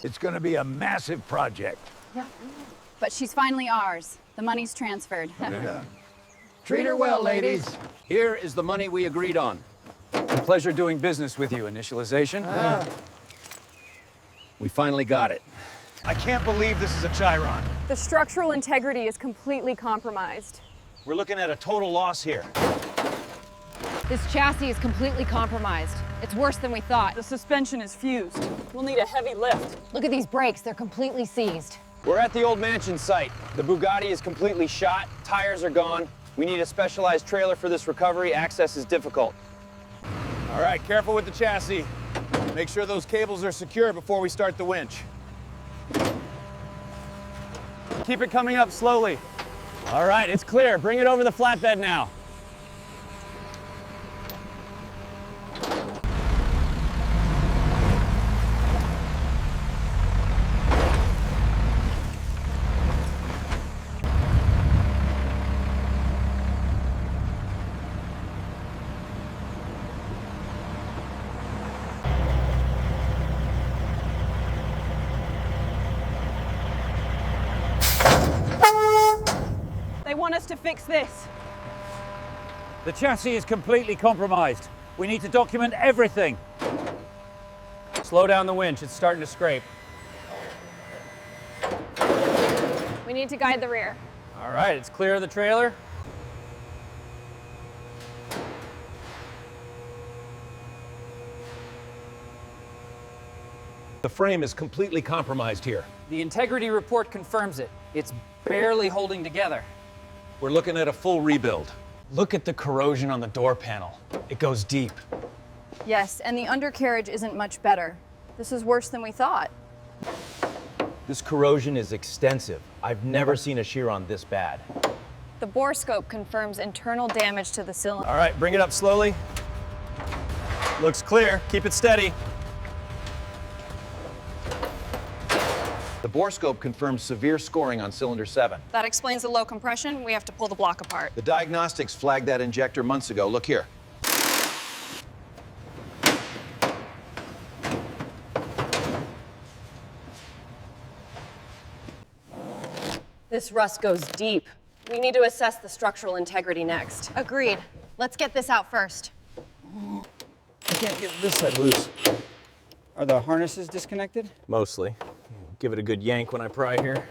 It's gonna be a massive project. Yeah. But she's finally ours. The money's transferred. Treat her well, ladies. Here is the money we agreed on. A pleasure doing business with you. Initialization? We finally got it. I can't believe this is a Chiron. The structural integrity is completely compromised. We're looking at a total loss here. This chassis is completely compromised. It's worse than we thought. The suspension is fused. We'll need a heavy lift. Look at these brakes, they're completely seized. We're at the old mansion site. The Bugatti is completely shot, tires are gone. We need a specialized trailer for this recovery. Access is difficult. All right, careful with the chassis. Make sure those cables are secure before we start the winch. Keep it coming up slowly. All right, it's clear. Bring it over the flatbed now. They want us to fix this. The chassis is completely compromised. We need to document everything. Slow down the winch. It's starting to scrape. We need to guide the rear. All right, it's clear of the trailer. The frame is completely compromised here. The integrity report confirms it. It's barely holding together. We're looking at a full rebuild. Look at the corrosion on the door panel. It goes deep. Yes, and the undercarriage isn't much better. This is worse than we thought. This corrosion is extensive. I've never seen a Chiron this bad. The bore scope confirms internal damage to the cylinder. All right, bring it up slowly. Looks clear. Keep it steady. The bore scope confirms severe scoring on cylinder 7. That explains the low compression. We have to pull the block apart. The diagnostics flagged that injector months ago. Look here. This rust goes deep. We need to assess the structural integrity next. Agreed. Let's get this out first. I can't get this side loose. Are the harnesses disconnected? Mostly. Give it a good yank when I pry here.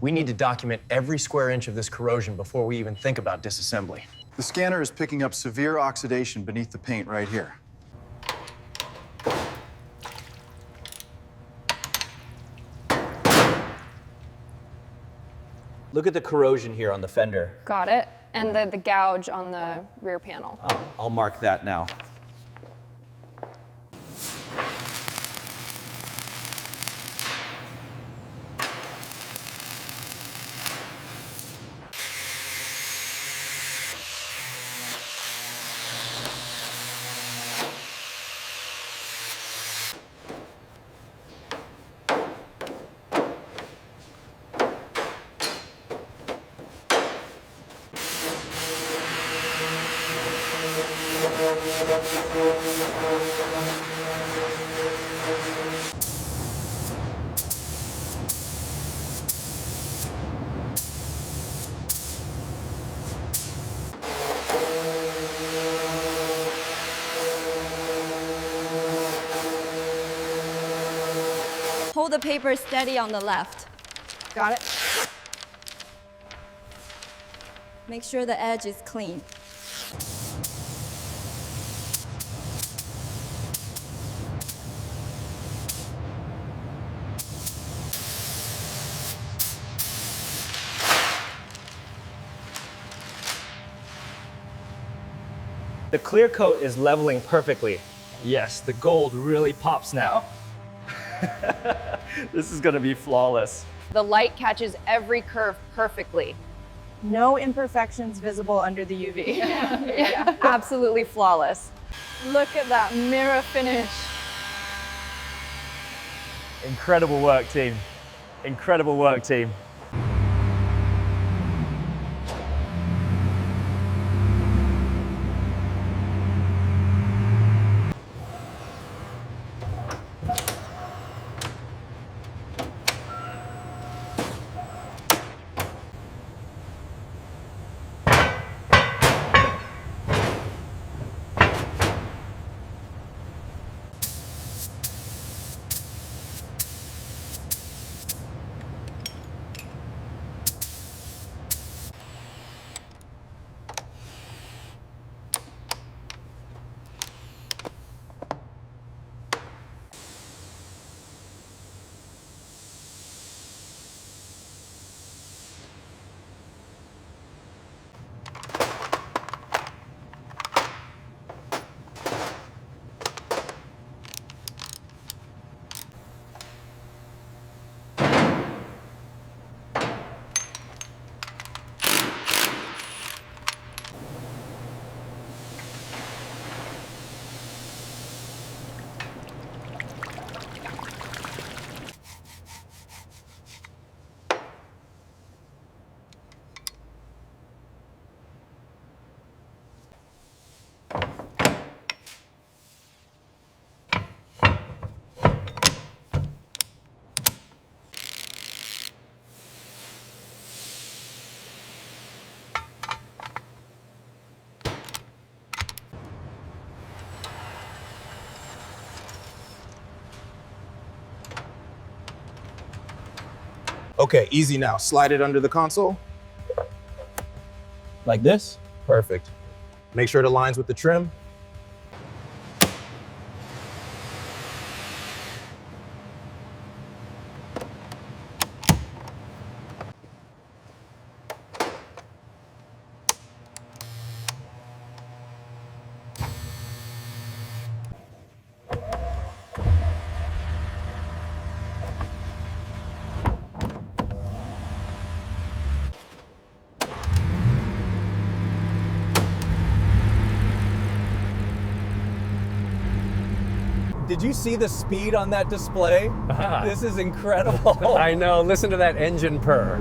We need to document every square inch of this corrosion before we even think about disassembly. The scanner is picking up severe oxidation beneath the paint right here. Look at the corrosion here on the fender. Got it. And the gouge on the rear panel. I'll mark that now. Hold the paper steady on the left. Got it. Make sure the edge is clean. The clear coat is leveling perfectly. Yes, the gold really pops now. This is gonna be flawless. The light catches every curve perfectly. No imperfections visible under the UV. Yeah. Absolutely flawless. Look at that mirror finish. Incredible work, team. Incredible work, team. Okay, easy now. Slide it under the console. Like this? Perfect. Make sure it aligns with the trim. Did you see the speed on that display? This is incredible. I know, listen to that engine purr.